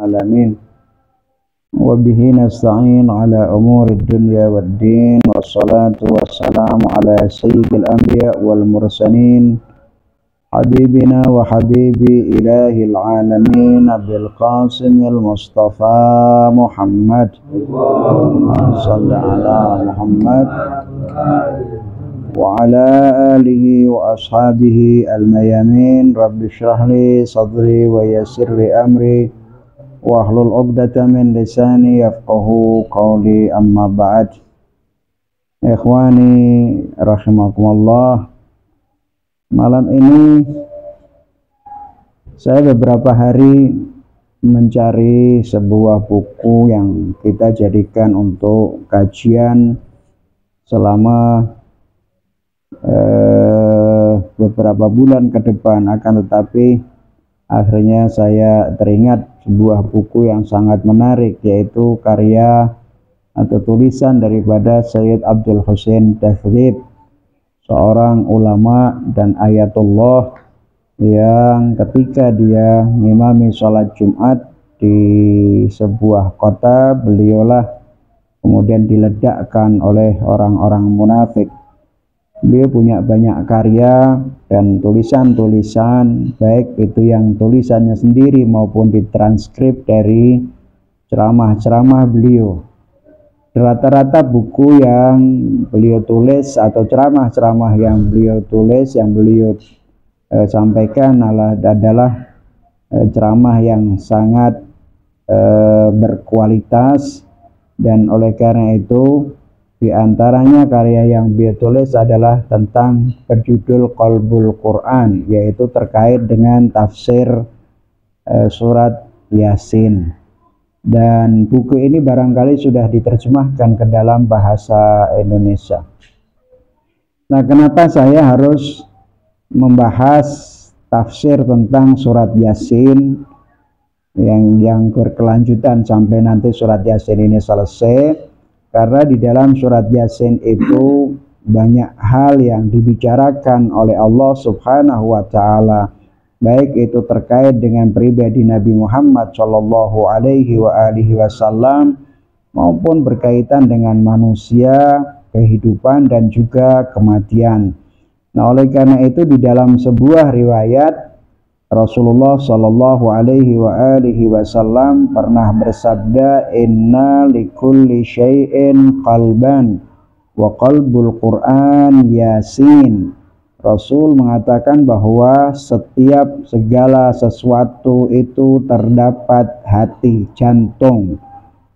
العالمين وبه نستعين على أمور الدنيا والدين والصلاة والسلام على سيد الأنبياء والمرسلين حبيبنا وحبيب إله العالمين بالقاسم المصطفى محمد صلى على محمد وعلى آله وأصحابه الميامين رب اشرح لي صدري ويسر لي أمري واحلل عقدة من لساني يفقهوا قولي أما بعد. Ikhwani rahimakumullah, malam ini saya beberapa hari mencari sebuah buku yang kita jadikan untuk kajian selama beberapa bulan ke depan. Akan tetapi akhirnya saya teringat sebuah buku yang sangat menarik, yaitu karya atau tulisan daripada Sayyid Abdul Husain Dafrib, seorang ulama dan ayatullah yang ketika dia ngimami sholat Jumat di sebuah kota, beliaulah kemudian diledakkan oleh orang-orang munafik. Beliau punya banyak karya dan tulisan-tulisan, baik itu yang tulisannya sendiri maupun ditranskrip dari ceramah-ceramah beliau. Rata-rata buku yang beliau tulis atau ceramah-ceramah yang beliau tulis, yang beliau sampaikan adalah ceramah yang sangat berkualitas, dan oleh karena itu di antaranya karya yang beliau tulis adalah tentang berjudul Qalbul Quran, yaitu terkait dengan tafsir surat Yasin. Dan buku ini barangkali sudah diterjemahkan ke dalam bahasa Indonesia. Nah, kenapa saya harus membahas tafsir tentang surat Yasin yang berkelanjutan sampai nanti surat Yasin ini selesai? Karena di dalam surat Yasin itu banyak hal yang dibicarakan oleh Allah Subhanahu wa Ta'ala, baik itu terkait dengan pribadi Nabi Muhammad Shallallahu Alaihi Wasallam maupun berkaitan dengan manusia, kehidupan dan juga kematian. Nah, oleh karena itu di dalam sebuah riwayat Rasulullah Shallallahu Alaihi Wasallam pernah bersabda, Inna likulli syai'in qalban wa qalbul Quran Yasin. Rasul mengatakan bahwa setiap segala sesuatu itu terdapat hati, jantung.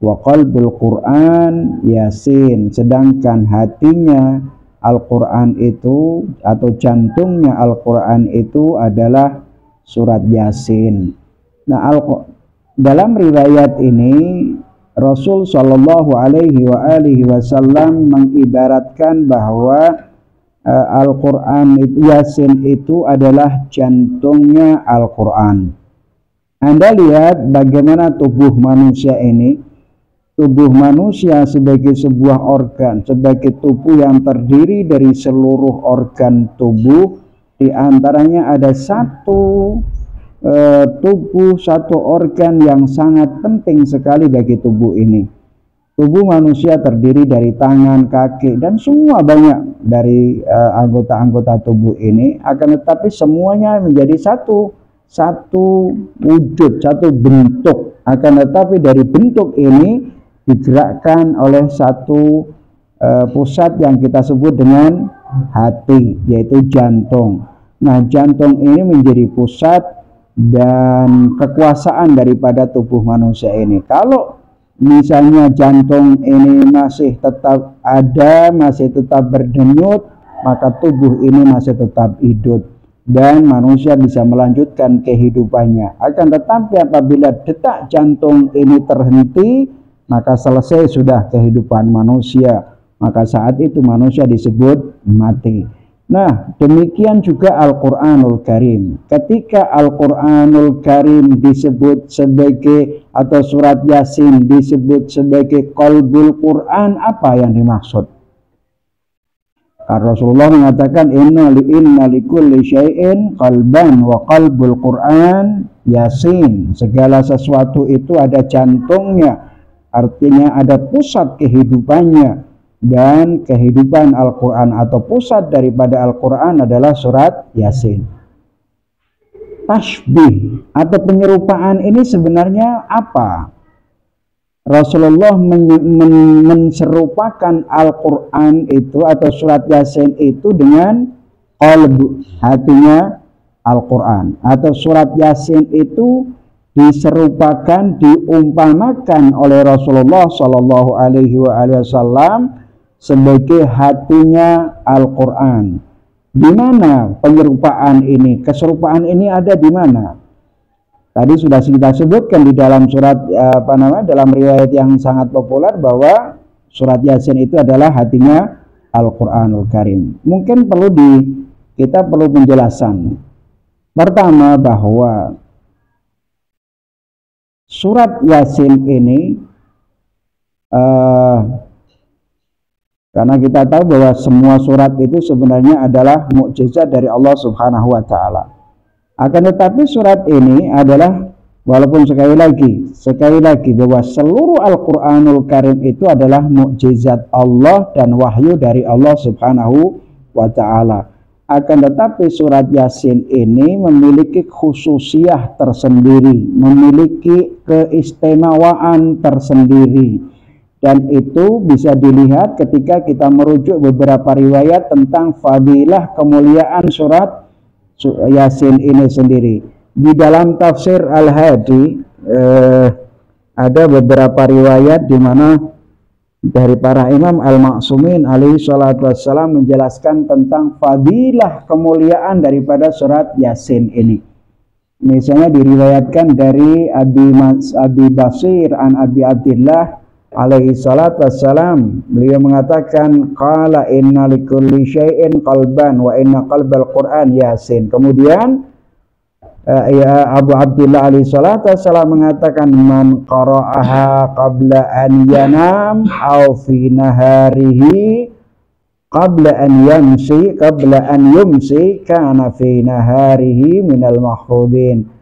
Wa qalbul Quran Yasin, sedangkan hatinya Al-Quran itu atau jantungnya Al-Quran itu adalah surat Yasin. Nah, dalam riwayat ini Rasul Shallallahu Alaihi Wasallam mengibaratkan bahwa Al-Quran itu, Yasin itu adalah jantungnya Al-Quran. Anda lihat bagaimana tubuh manusia ini, tubuh manusia sebagai sebuah organ, sebagai tubuh yang terdiri dari seluruh organ tubuh. Di antaranya ada satu tubuh, satu organ yang sangat penting sekali bagi tubuh ini. Tubuh manusia terdiri dari tangan, kaki, dan semua banyak dari anggota-anggota tubuh ini. Akan tetapi semuanya menjadi satu wujud, satu bentuk. Akan tetapi dari bentuk ini digerakkan oleh satu pusat yang kita sebut dengan hati, yaitu jantung. Nah, jantung ini menjadi pusat dan kekuasaan daripada tubuh manusia ini. Kalau misalnya jantung ini masih tetap ada, masih tetap berdenyut, maka tubuh ini masih tetap hidup dan manusia bisa melanjutkan kehidupannya. Akan tetapi apabila detak jantung ini terhenti, maka selesai sudah kehidupan manusia. Maka saat itu manusia disebut mati. Nah, demikian juga Al-Quranul Karim. Ketika Al-Quranul Karim disebut sebagai, atau surat Yasin disebut sebagai Qalbul Quran, apa yang dimaksud? Karena Rasulullah mengatakan inna likulli syai'in qalban wa qalbul Quran Yasin. Segala sesuatu itu ada jantungnya, artinya ada pusat kehidupannya, dan kehidupan Al-Quran atau pusat daripada Al-Quran adalah surat Yasin. Tasbih atau penyerupaan ini sebenarnya apa? Rasulullah menserupakan Al-Quran itu atau surat Yasin itu dengan qalb, hatinya Al-Quran, atau surat Yasin itu diserupakan, diumpamakan oleh Rasulullah Shallallahu Alaihi Wasallam sebagai hatinya Al-Quran. Di mana penyerupaan ini? Keserupaan ini ada di mana? Tadi sudah kita sebutkan di dalam surat dalam riwayat yang sangat populer bahwa surat Yasin itu adalah hatinya Al-Quranul Karim. Mungkin kita perlu penjelasan. Pertama, bahwa surat Yasin ini karena kita tahu bahwa semua surat itu sebenarnya adalah mukjizat dari Allah Subhanahu wa taala. Akan tetapi surat ini adalah, walaupun sekali lagi bahwa seluruh Al-Qur'anul Karim itu adalah mukjizat Allah dan wahyu dari Allah Subhanahu wa taala. Akan tetapi surat Yasin ini memiliki khususiyah tersendiri, memiliki keistimewaan tersendiri. Dan itu bisa dilihat ketika kita merujuk beberapa riwayat tentang fadilah kemuliaan surat Yasin ini sendiri. Di dalam tafsir Al-Hadi ada beberapa riwayat di mana dari para imam al-ma'sumin alaihi salatu wassalam menjelaskan tentang fadilah kemuliaan daripada surat Yasin ini. Misalnya diriwayatkan dari Abi Basir an Abi Abdillah alaihi salatu wassalam, beliau mengatakan qala inna likulli syai'in qalban wa inna qalbal Qur'an Yasin. Kemudian Abu Abdillah alaihi salatu wassalam mengatakan man qara'aha qabla an yanam aw fi naharihi qabla an yumsi kana fi naharihi minal mahfudin.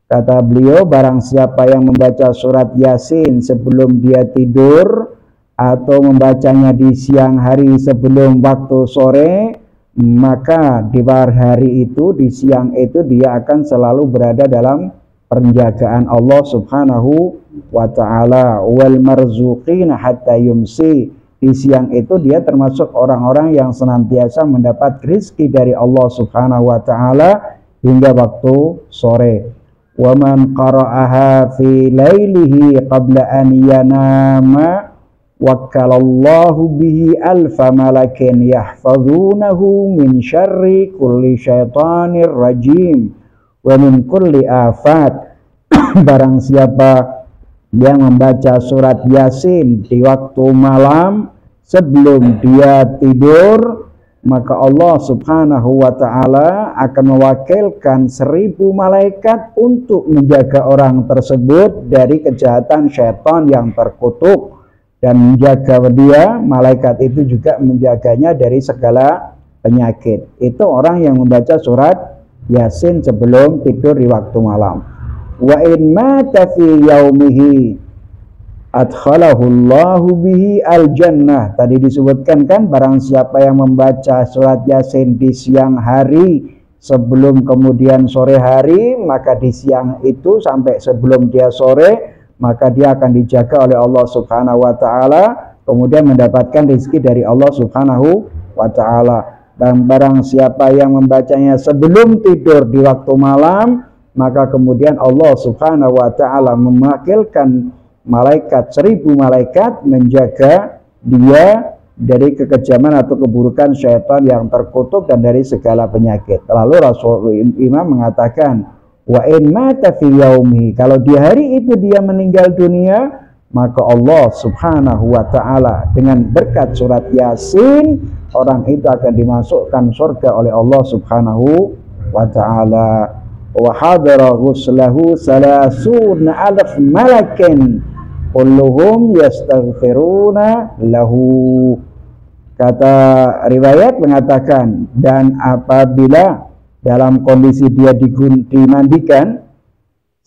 Kata beliau, barang siapa yang membaca surat Yasin sebelum dia tidur atau membacanya di siang hari sebelum waktu sore, maka di hari itu, di siang itu dia akan selalu berada dalam penjagaan Allah Subhanahu wa ta'ala. Wal marzuqina hatta yumsi. Di siang itu dia termasuk orang-orang yang senantiasa mendapat rezeki dari Allah Subhanahu wa ta'ala hingga waktu sore. Wa man qara'aha fi lailihi qabla an yanama wakkalallahu bihi alfa malakin yahfazunahu min syarri kulli syaitanir rajim wa min kulli afat. Barang siapa yang membaca surat Yasin di waktu malam sebelum dia tidur, maka Allah Subhanahu wa ta'ala akan mewakilkan 1000 malaikat untuk menjaga orang tersebut dari kejahatan syaitan yang terkutuk, dan menjaga dia, malaikat itu juga menjaganya dari segala penyakit. Itu orang yang membaca surat Yasin sebelum tidur di waktu malam. Wa in mata fi yaumihi adkhalahullahu bihi al-jannah. Tadi disebutkan kan, barang siapa yang membaca surat Yasin di siang hari sebelum kemudian sore hari, maka di siang itu sampai sebelum dia sore, maka dia akan dijaga oleh Allah Subhanahu wa ta'ala, kemudian mendapatkan rezeki dari Allah Subhanahu wa ta'ala. Dan barang siapa yang membacanya sebelum tidur di waktu malam, maka kemudian Allah Subhanahu wa ta'ala memakilkan malaikat, 1000 malaikat menjaga dia dari kekejaman atau keburukan syaitan yang terkutuk dan dari segala penyakit. Lalu Imam mengatakan, wa in mata fi yaumi, kalau di hari itu dia meninggal dunia, maka Allah Subhanahu wa ta'ala dengan berkat surat Yasin, orang itu akan dimasukkan surga oleh Allah Subhanahu wa ta'ala. Wa hadara ghuslahu 30,000 malakin kulluhum yastaghfiruna lahu. Kata riwayat mengatakan, dan apabila dalam kondisi dia dimandikan,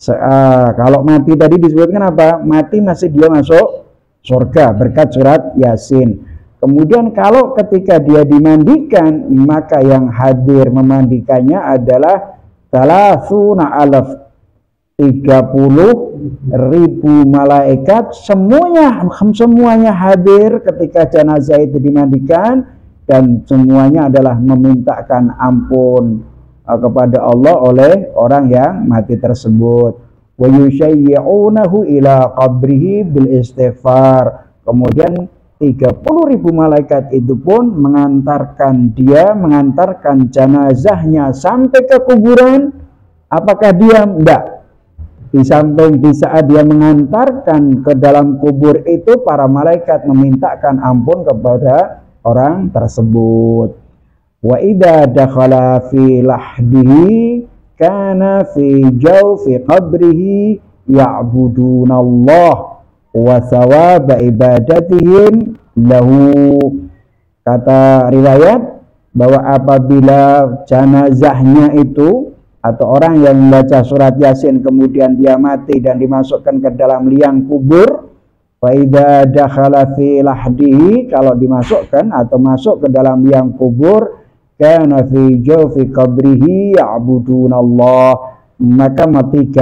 Kalau mati tadi disebutkan apa? Mati masih dia masuk surga berkat surat Yasin. Kemudian kalau ketika dia dimandikan, maka yang hadir memandikannya adalah 30.000 malaikat, semuanya hadir ketika jenazah itu dimandikan, dan semuanya adalah memintakan ampun kepada Allah oleh orang yang mati tersebut. Wa yusyayyi'unahu ila qabrihi bil istighfar. Kemudian 30.000 malaikat itu pun mengantarkan jenazahnya sampai ke kuburan. Apakah dia? Enggak. Di saat dia mengantarkan ke dalam kubur itu, para malaikat memintakan ampun kepada orang tersebut. Wa idza dakhala fi lahdihi kana fi jawfi qabrihi ya'budunallah wa thawaba ibadatihim lahu. Kata riwayat bahwa apabila jenazahnya itu atau orang yang membaca surat Yasin kemudian dia mati dan dimasukkan ke dalam liang kubur, fa idza dakhala fi lahdihi, kalau dimasukkan atau masuk ke dalam liang kubur, kana fi jawfi qabrihi ya'budunallah, maka 30.000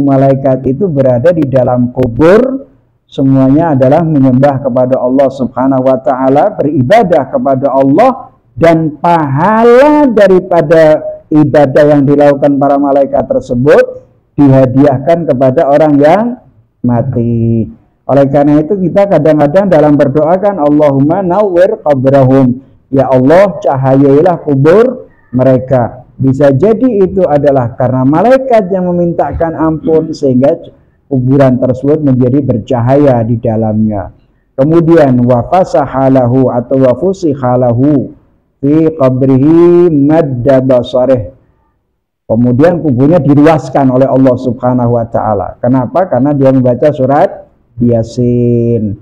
malaikat itu berada di dalam kubur, semuanya adalah menyembah kepada Allah Subhanahu wa taala, beribadah kepada Allah, dan pahala daripada ibadah yang dilakukan para malaikat tersebut dihadiahkan kepada orang yang mati. Oleh karena itu kita kadang-kadang dalam berdoa kan, Allahumma nawwir qabrahum, ya Allah cahayailah kubur mereka. Bisa jadi itu adalah karena malaikat yang memintakan ampun sehingga kuburan tersebut menjadi bercahaya di dalamnya. Kemudian wa fasahalahu atau wa fusihalahu fi qabrihi madda basarih. Kemudian kuburnya diluaskan oleh Allah Subhanahu wa taala. Kenapa? Karena dia membaca surat Yasin.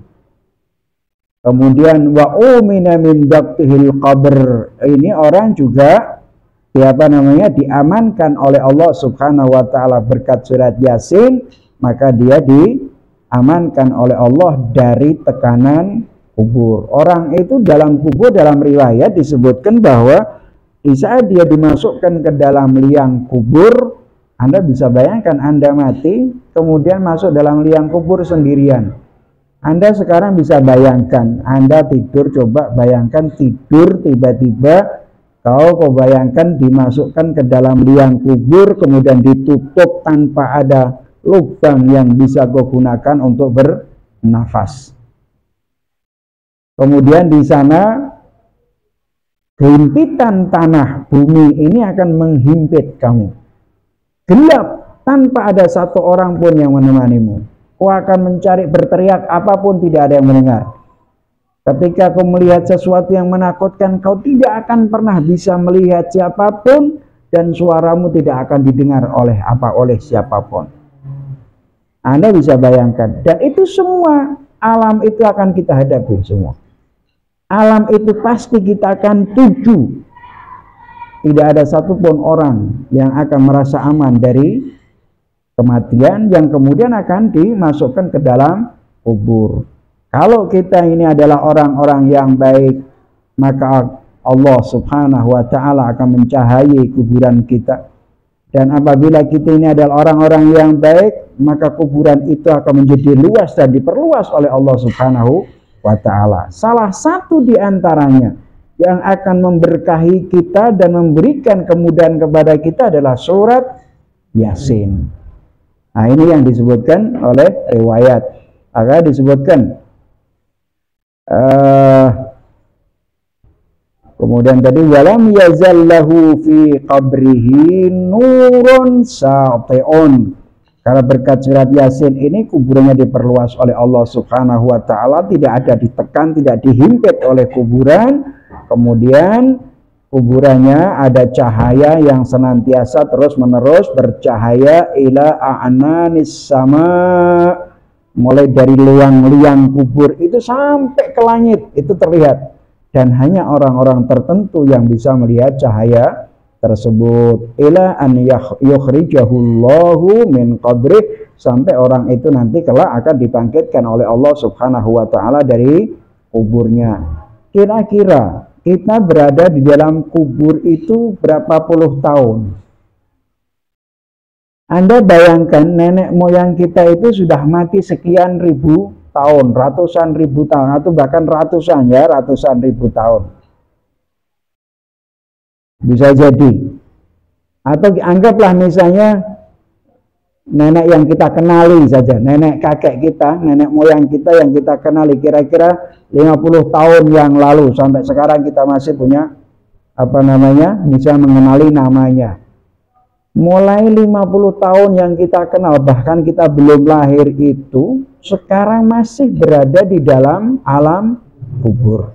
Kemudian wa umina min daqtihil qabr. Ini orang juga diamankan oleh Allah Subhanahu wa taala berkat surat Yasin, maka dia diamankan oleh Allah dari tekanan kubur. Orang itu dalam kubur, dalam riwayat disebutkan bahwa di saat dia dimasukkan ke dalam liang kubur, Anda bisa bayangkan Anda mati kemudian masuk dalam liang kubur sendirian. Anda sekarang bisa bayangkan Anda tidur, coba bayangkan tidur tiba-tiba kau bayangkan dimasukkan ke dalam liang kubur kemudian ditutup tanpa ada lubang yang bisa kau gunakan untuk bernafas. Kemudian di sana himpitan tanah bumi ini akan menghimpit kamu. Gelap tanpa ada satu orang pun yang menemanimu. Kau akan mencari berteriak apapun, tidak ada yang mendengar. Ketika kau melihat sesuatu yang menakutkan, kau tidak akan pernah bisa melihat siapapun dan suaramu tidak akan didengar oleh siapapun. Anda bisa bayangkan, dan itu semua alam itu akan kita hadapi semua. Alam itu pasti kita akan tuju. Tidak ada satupun orang yang akan merasa aman dari kematian yang kemudian akan dimasukkan ke dalam kubur. Kalau kita ini adalah orang-orang yang baik, maka Allah Subhanahu wa taala akan mencahayai kuburan kita. Dan apabila kita ini adalah orang-orang yang baik, maka kuburan itu akan menjadi luas dan diperluas oleh Allah Subhanahu wa ta'ala. Salah satu di antaranya yang akan memberkahi kita dan memberikan kemudahan kepada kita adalah surat Yasin. Nah, ini yang disebutkan oleh riwayat. Maka disebutkan kemudian tadi walam yazallahu fi qabrihi nurun sati'un. Karena berkat surat Yasin ini kuburannya diperluas oleh Allah Subhanahu wa taala, tidak ada ditekan, tidak dihimpit oleh kuburan. Kemudian kuburannya ada cahaya yang senantiasa terus-menerus bercahaya ila a'nanis sama, mulai dari liang-liang kubur itu sampai ke langit itu terlihat, dan hanya orang-orang tertentu yang bisa melihat cahaya tersebut, ila an yukhrijahullahu min qabrih, sampai orang itu nanti kelak akan dibangkitkan oleh Allah Subhanahu wa taala dari kuburnya. Kira-kira kita berada di dalam kubur itu berapa puluh tahun? Anda bayangkan nenek moyang kita itu sudah mati sekian ribu tahun, ratusan ribu tahun, atau bahkan ratusan ribu tahun. Bisa jadi. Atau anggaplah misalnya nenek yang kita kenali saja, nenek kakek kita, nenek moyang kita yang kita kenali kira-kira 50 tahun yang lalu sampai sekarang kita masih punya bisa mengenali namanya. Mulai 50 tahun yang kita kenal, bahkan kita belum lahir itu, sekarang masih berada di dalam alam kubur.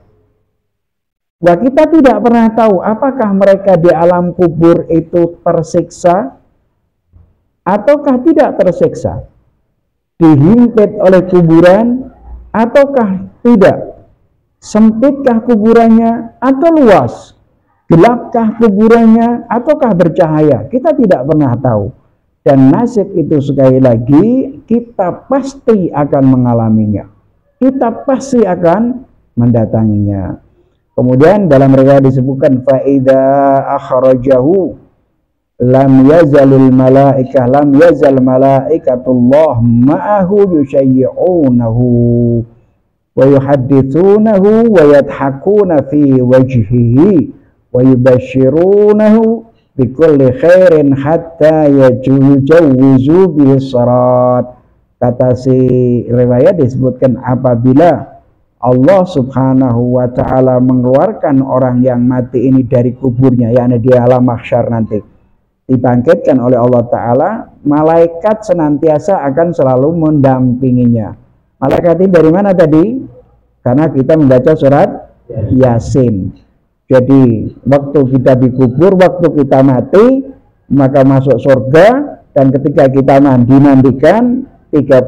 Nah, kita tidak pernah tahu apakah mereka di alam kubur itu tersiksa ataukah tidak tersiksa, dihimpit oleh kuburan ataukah tidak, sempitkah kuburannya atau luas, gelapkah kuburannya ataukah bercahaya, kita tidak pernah tahu. Dan nasib itu sekali lagi kita pasti akan mengalaminya, kita pasti akan mendatanginya. Kemudian dalam riwayat disebutkan faida akhrajahu lam yazal malaikatullah ma'ahu yushayyi'unahu wa yuhaddithunahu wa yadhakuna fi wajhihi wa yubashirunahu bikulli khairin hatta yajawwizu bis-sirat. Kata si riwayat disebutkan apabila Allah Subhanahu wa ta'ala mengeluarkan orang yang mati ini dari kuburnya, yakni di alam mahsyar nanti, dibangkitkan oleh Allah Ta'ala, malaikat senantiasa akan selalu mendampinginya. Malaikat ini dari mana tadi? Karena kita membaca surat Yasin. Jadi waktu kita dikubur, waktu kita mati, maka masuk surga, dan ketika kita mandikan 30.000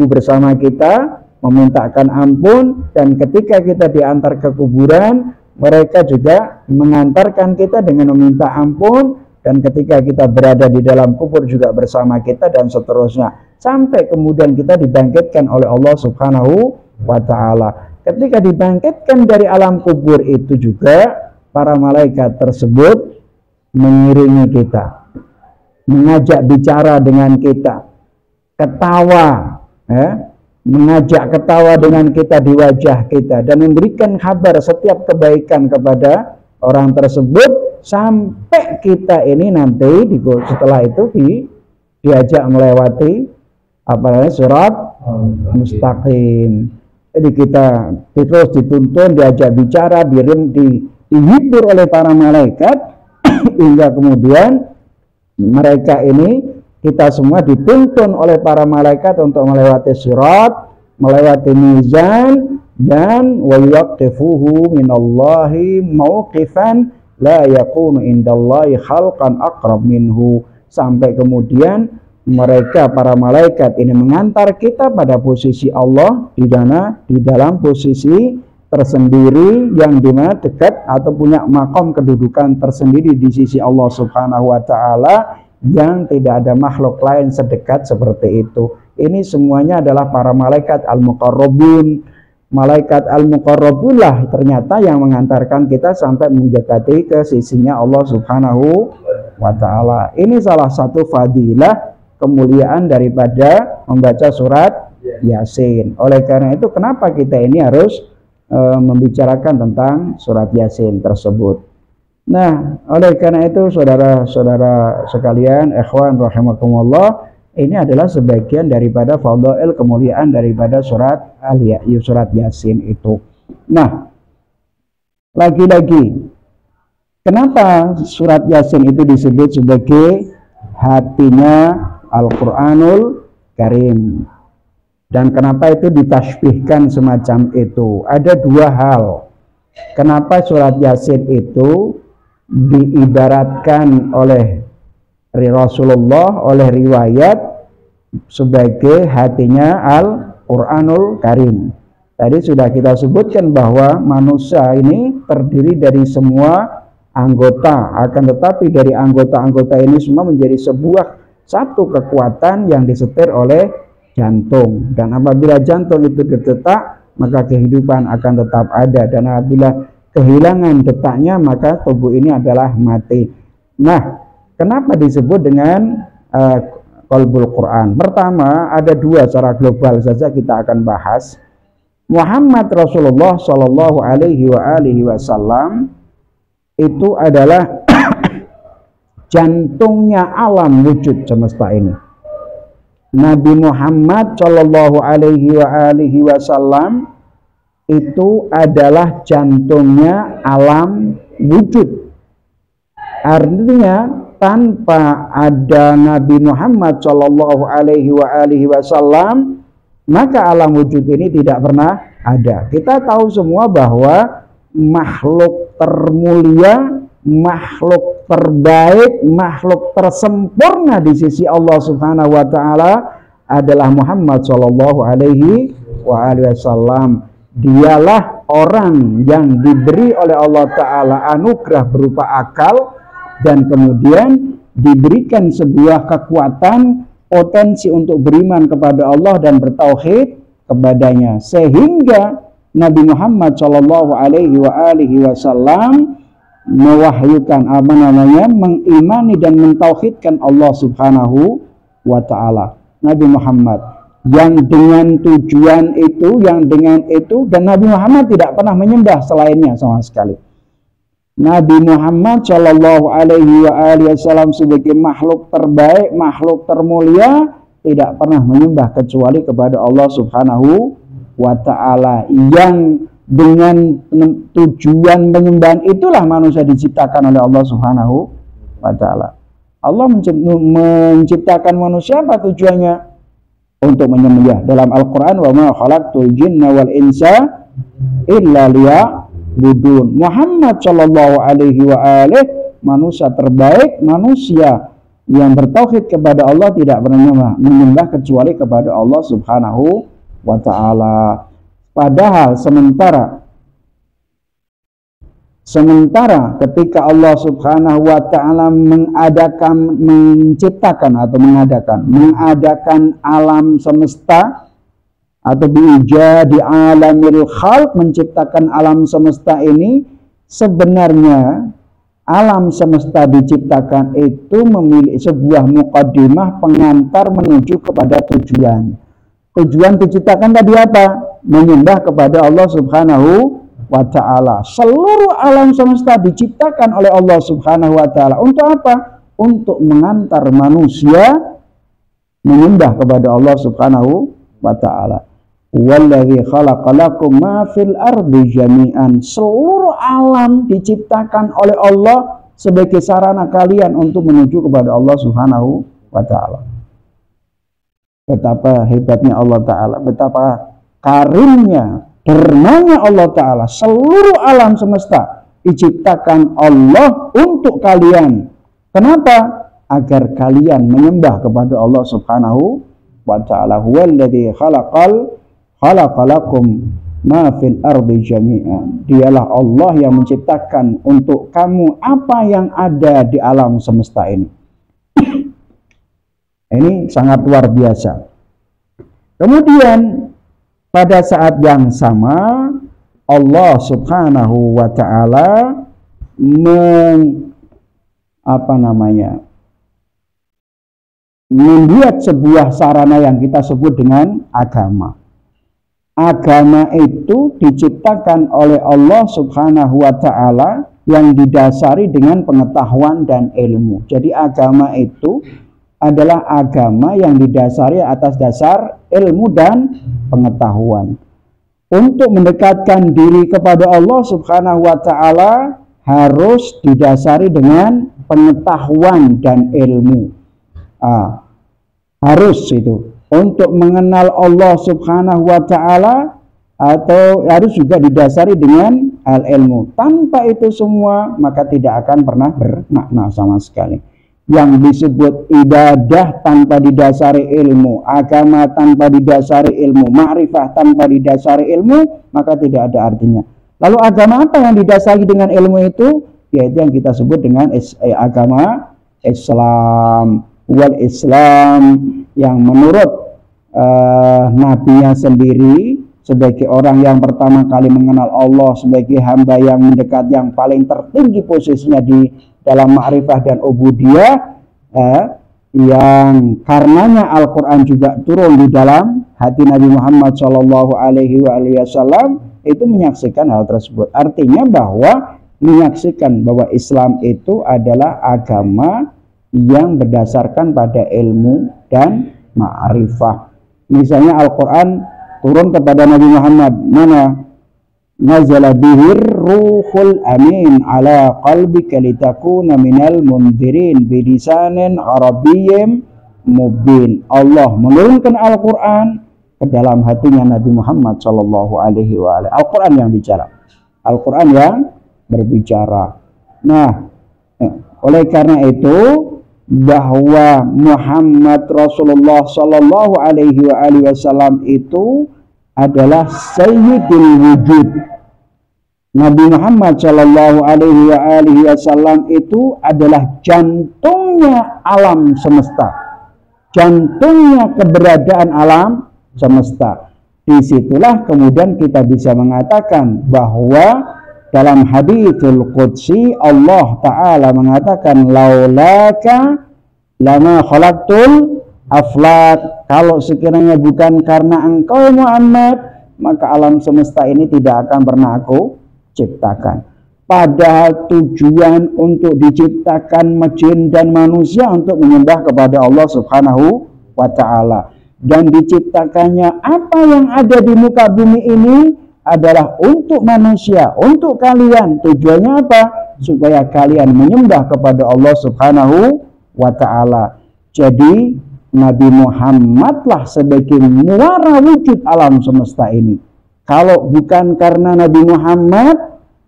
bersama kita memintakan ampun, dan ketika kita diantar ke kuburan, mereka juga mengantarkan kita dengan meminta ampun, dan ketika kita berada di dalam kubur juga bersama kita, dan seterusnya sampai kemudian kita dibangkitkan oleh Allah Subhanahu wa ta'ala. Ketika dibangkitkan dari alam kubur itu juga para malaikat tersebut mengiringi kita, mengajak bicara dengan kita, ketawa, mengajak ketawa dengan kita di wajah kita, dan memberikan kabar setiap kebaikan kepada orang tersebut, sampai kita ini nanti setelah itu diajak melewati surat mustaqim. Jadi kita terus dituntun, diajak bicara, dihibur oleh para malaikat hingga kemudian mereka ini, kita semua dituntun oleh para malaikat untuk melewati sirat, melewati mizan, dan wa yaqifuhu minallahi mauqifan la yakunu indallahi khalqan aqrab minhu, sampai kemudian mereka para malaikat ini mengantar kita pada posisi Allah di dalam posisi tersendiri yang dimana dekat atau punya makom kedudukan tersendiri di sisi Allah Subhanahu wa ta'ala, yang tidak ada makhluk lain sedekat seperti itu. Ini semuanya adalah para malaikat al-muqarrabun. Malaikat al-muqarrabun lah ternyata yang mengantarkan kita sampai mendekati ke sisinya Allah Subhanahu wa ta'ala. Ini salah satu fadilah kemuliaan daripada membaca surat Yasin. Oleh karena itu kenapa kita ini harus membicarakan tentang surat Yasin tersebut. Nah, oleh karena itu saudara-saudara sekalian, ikhwan rahimakumullah, ini adalah sebagian daripada fadhail kemuliaan daripada surat Yasin itu. Nah, lagi-lagi kenapa surat Yasin itu disebut sebagai hatinya Al-Qur'anul Karim? Dan kenapa itu ditasbihkan semacam itu? Ada dua hal. Kenapa surat Yasin itu diibaratkan oleh Rasulullah, oleh riwayat, sebagai hatinya Al-Qur'anul Karim. Tadi sudah kita sebutkan bahwa manusia ini terdiri dari semua anggota, akan tetapi dari anggota-anggota ini semua menjadi satu kekuatan yang disetir oleh jantung. Dan apabila jantung itu berdetak, maka kehidupan akan tetap ada, dan apabila kehilangan detaknya maka tubuh ini adalah mati. Nah, kenapa disebut dengan qalbul Quran? Pertama, ada dua secara global saja kita akan bahas. Muhammad Rasulullah Shallallahu Alaihi Wasallam itu adalah jantungnya alam wujud semesta ini. Nabi Muhammad Shallallahu Alaihi Wasallam itu adalah jantungnya alam wujud. Artinya tanpa ada Nabi Muhammad Shallallahu Alaihi Wasallam, maka alam wujud ini tidak pernah ada. Kita tahu semua bahwa makhluk termulia, makhluk terbaik, makhluk tersempurna di sisi Allah Subhanahu wa taala adalah Muhammad Shallallahu Alaihi Wasallam. Dialah orang yang diberi oleh Allah taala anugerah berupa akal, dan kemudian diberikan sebuah kekuatan, potensi untuk beriman kepada Allah dan bertauhid kepadanya, sehingga Nabi Muhammad Shallallahu Alaihi Wasallam mewahyukan mengimani dan mentauhidkan Allah Subhanahu wa taala. Nabi Muhammad yang dengan tujuan itu, dan Nabi Muhammad tidak pernah menyembah selainnya sama sekali. Nabi Muhammad Shallallahu Alaihi Wasallam sebagai makhluk terbaik, makhluk termulia, tidak pernah menyembah kecuali kepada Allah Subhanahu wa taala, yang dengan tujuan penyembahan itulah manusia diciptakan oleh Allah Subhanahu wa taala. Allah menciptakan manusia apa tujuannya? Untuk menyembah. Dalam Al-Qur'an, wa ma khalaqtul jinna wal insa illa liya'budun. Muhammad Shallallahu Alaihi Wasallam manusia terbaik, manusia yang bertauhid kepada Allah, tidak pernah menyembah kecuali kepada Allah Subhanahu wa taala. Padahal sementara ketika Allah Subhanahu wa taala mengadakan alam semesta, atau di alamil khalq, menciptakan alam semesta ini, sebenarnya alam semesta diciptakan itu memiliki sebuah muqaddimah, pengantar menuju kepada tujuan. Tujuan diciptakan tadi apa? Menyembah kepada Allah Subhanahu wa ta'ala. Seluruh alam semesta diciptakan oleh Allah Subhanahu wa ta'ala. Untuk apa? Untuk mengantar manusia menyembah kepada Allah Subhanahu wa ta'ala. Walladzi khalaqalakum ma fil ardi jami'an. Seluruh alam diciptakan oleh Allah sebagai sarana kalian untuk menuju kepada Allah Subhanahu wa ta'ala. Betapa hebatnya Allah ta'ala, betapa karimnya, dermanya Allah ta'ala. Seluruh alam semesta diciptakan Allah untuk kalian. Kenapa? Agar kalian menyembah kepada Allah Subhanahu wa ta'ala. Huwallazi khalaqalakum ma fil ardi jami'an. Dialah Allah yang menciptakan untuk kamu apa yang ada di alam semesta ini. Ini sangat luar biasa. Kemudian pada saat yang sama Allah Subhanahu wa ta'ala membuat sebuah sarana yang kita sebut dengan agama. Agama itu diciptakan oleh Allah Subhanahu wa ta'ala yang didasari dengan pengetahuan dan ilmu. Jadi agama itu adalah agama yang didasari atas dasar ilmu dan pengetahuan. Untuk mendekatkan diri kepada Allah Subhanahu wa ta'ala harus didasari dengan pengetahuan dan ilmu. Harus itu. Untuk mengenal Allah Subhanahu wa ta'ala atau harus juga didasari dengan al-ilmu. Tanpa itu semua maka tidak akan pernah bermakna sama sekali. Yang disebut ibadah tanpa didasari ilmu, agama tanpa didasari ilmu, ma'rifah tanpa didasari ilmu, maka tidak ada artinya. Lalu agama apa yang didasari dengan ilmu itu? yaitu yang kita sebut dengan agama Islam. Wal Islam yang menurut nabinya sendiri sebagai orang yang pertama kali mengenal Allah, sebagai hamba yang mendekat, yang paling tertinggi posisinya di dalam ma'rifah dan ubudiyah, yang karenanya Al-Quran juga turun di dalam hati Nabi Muhammad SAW, itu menyaksikan hal tersebut. Artinya bahwa menyaksikan bahwa Islam itu adalah agama yang berdasarkan pada ilmu dan ma'rifah. Misalnya Al-Quran turun kepada Nabi Muhammad, mana? Nazala bihir ruhul amin ala qalbika litakuna minal mundirin bilisanin arabiyyin mubin. Allah menurunkan Al-Quran ke dalam hatinya Nabi Muhammad sallallahu alaihi wa alihi. Al-Quran yang bicara, Al-Quran yang berbicara. Nah, oleh karena itu bahwa Muhammad Rasulullah sallallahu alaihi wa alihi wasallam itu adalah sayyidul wujud. Nabi Muhammad sallallahu alaihi wa alihi wasallam itu adalah jantungnya alam semesta. Jantungnya keberadaan alam semesta. Disitulah kemudian kita bisa mengatakan bahwa dalam haditsul qudsi Allah Ta'ala mengatakan laulaka lama khalaqtul aflak. Kalau sekiranya bukan karena engkau Muhammad, maka alam semesta ini tidak akan pernah aku ciptakan. Padahal tujuan untuk diciptakan jin dan manusia untuk menyembah kepada Allah Subhanahu wa Ta'ala. Dan diciptakannya apa yang ada di muka bumi ini adalah untuk manusia, untuk kalian. Tujuannya apa? Supaya kalian menyembah kepada Allah Subhanahu wa Ta'ala. Jadi Nabi Muhammadlah sebagai muara wujud alam semesta ini. Kalau bukan karena Nabi Muhammad,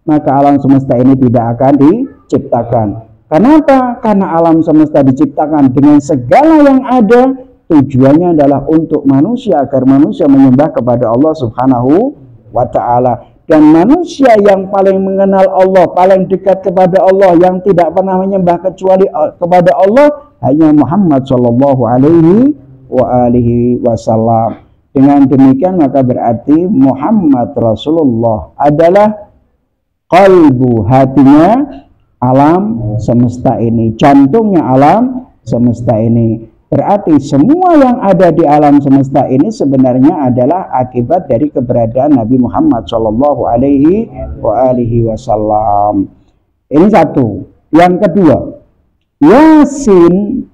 maka alam semesta ini tidak akan diciptakan. Kenapa? Karena alam semesta diciptakan dengan segala yang ada, tujuannya adalah untuk manusia, agar manusia menyembah kepada Allah Subhanahu wa Ta'ala. Dan manusia yang paling mengenal Allah, paling dekat kepada Allah, yang tidak pernah menyembah kecuali kepada Allah, hanya Muhammad sallallahu alaihi wa alihi wasallam. Dengan demikian maka berarti Muhammad Rasulullah adalah qalbu, hatinya alam semesta ini, jantungnya alam semesta ini. Berarti semua yang ada di alam semesta ini sebenarnya adalah akibat dari keberadaan Nabi Muhammad sallallahu alaihi wa alihi wasallam. Ini satu. Yang kedua, Yasin.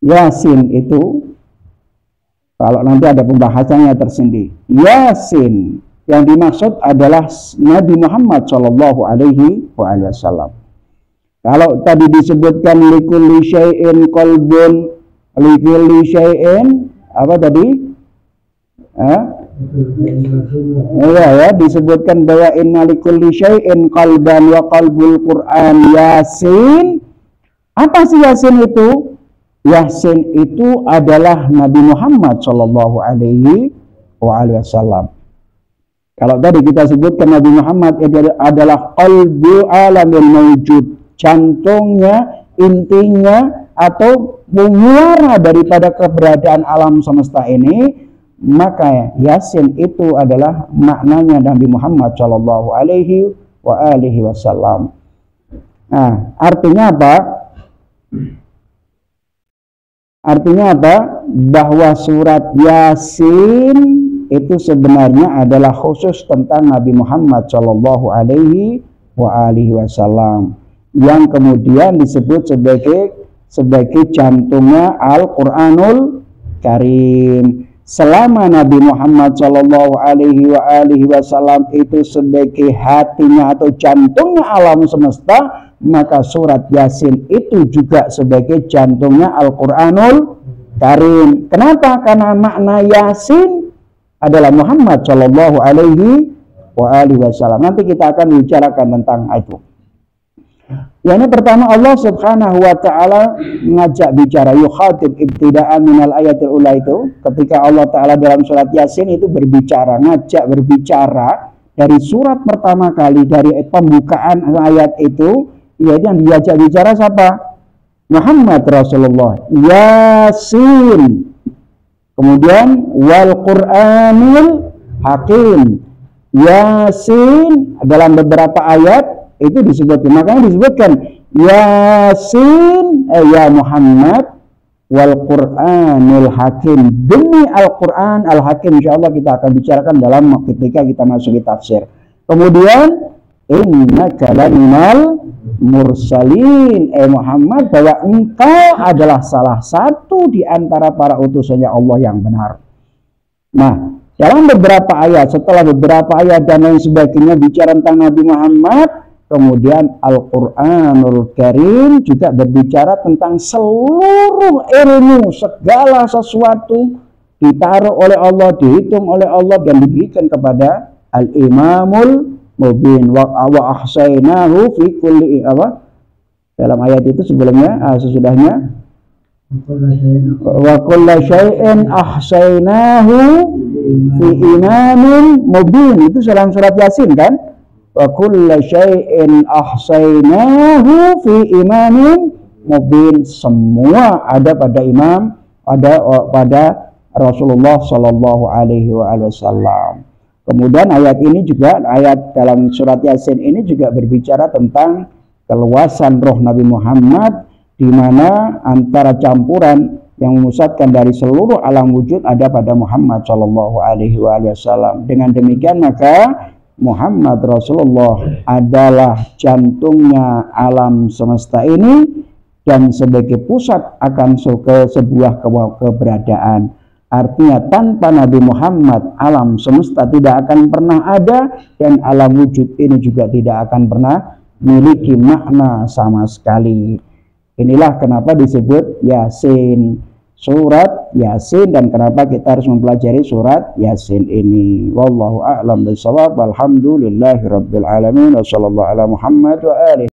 Yasin itu kalau nanti ada pembahasannya tersendiri. Yasin yang dimaksud adalah Nabi Muhammad sallallahu alaihi wasallam. Kalau tadi disebutkan likulli syai'in qalbun, likulli syai'in apa tadi? Ya, disebutkan bahwa inna likulli syai'in qalban wa qalbul Qur'an Yasin. Apa sih Yasin itu? Yasin itu adalah Nabi Muhammad sallallahu alaihi wasallam. Kalau tadi kita sebutkan Nabi Muhammad adalah qalbu alamil mawjud, jantungnya, intinya atau muara daripada keberadaan alam semesta ini, maka Yasin itu adalah maknanya Nabi Muhammad sallallahu alaihi wasallam. Nah, artinya apa? Artinya apa? Bahwa surat Yasin itu sebenarnya adalah khusus tentang Nabi Muhammad sallallahu alaihi wasallam, yang kemudian disebut sebagai jantungnya Al-Quranul Karim. Selama Nabi Muhammad sallallahu alaihi wasallam itu sebagai hatinya atau jantungnya alam semesta, maka surat Yasin itu juga sebagai jantungnya Al-Quranul Karim. Kenapa? Karena makna Yasin adalah Muhammad sallallahu alaihi wasallam. Nanti kita akan bicarakan tentang itu. Yang pertama, Allah Subhanahu wa Ta'ala mengajak bicara, yukhatib ibtida'an minal ayatil ula, itu ketika Allah Ta'ala dalam surat Yasin itu berbicara, ngajak berbicara dari surat pertama kali, dari pembukaan ayat itu, yaitu yang diajak bicara siapa? Muhammad Rasulullah. Yasin. Kemudian wal Qur'anil Hakim. Yasin dalam beberapa ayat itu disebutkan, makanya disebutkan Yasin, ya Muhammad, wal Qur'anil Hakim, demi Al-Quran Al-Hakim. Insyaallah kita akan bicarakan dalam ketika kita masuki tafsir. Kemudian innaka laminal mursalin, Muhammad, bahwa engkau adalah salah satu di antara para utusannya Allah yang benar. Nah, dalam beberapa ayat, setelah beberapa ayat dan lain sebagainya bicara tentang Nabi Muhammad, kemudian Al-Quranul Karim juga berbicara tentang seluruh ilmu, segala sesuatu ditaruh oleh Allah, dihitung oleh Allah dan diberikan kepada Al-Imamul Mubin. Wa ahsainahu fi kulli apa? Dalam ayat itu sebelumnya, sesudahnya, wa kulla syai'in ahsainahu fi imamin mubin. Itu dalam surat Yasin kan? Wa kulla syai'in ahsainahu fi imamin mubin. Semua ada pada imam, ada pada Rasulullah sallallahu alaihi wasallam. Kemudian ayat ini juga, ayat dalam surat Yasin ini juga berbicara tentang keluasan roh Nabi Muhammad, di mana antara campuran yang memusatkan dari seluruh alam wujud ada pada Muhammad Shallallahu Alaihi Wasallam. Dengan demikian maka Muhammad Rasulullah adalah jantungnya alam semesta ini dan sebagai pusat akan sebuah keberadaan. Artinya tanpa Nabi Muhammad alam semesta tidak akan pernah ada, dan alam wujud ini juga tidak akan pernah memiliki makna sama sekali. Inilah kenapa disebut Yasin, surat Yasin, dan kenapa kita harus mempelajari surat Yasin ini. Wallahu a'lam bishawab. Alhamdulillahirabbil alamin. Wassallallahu ala Muhammad wa alihi.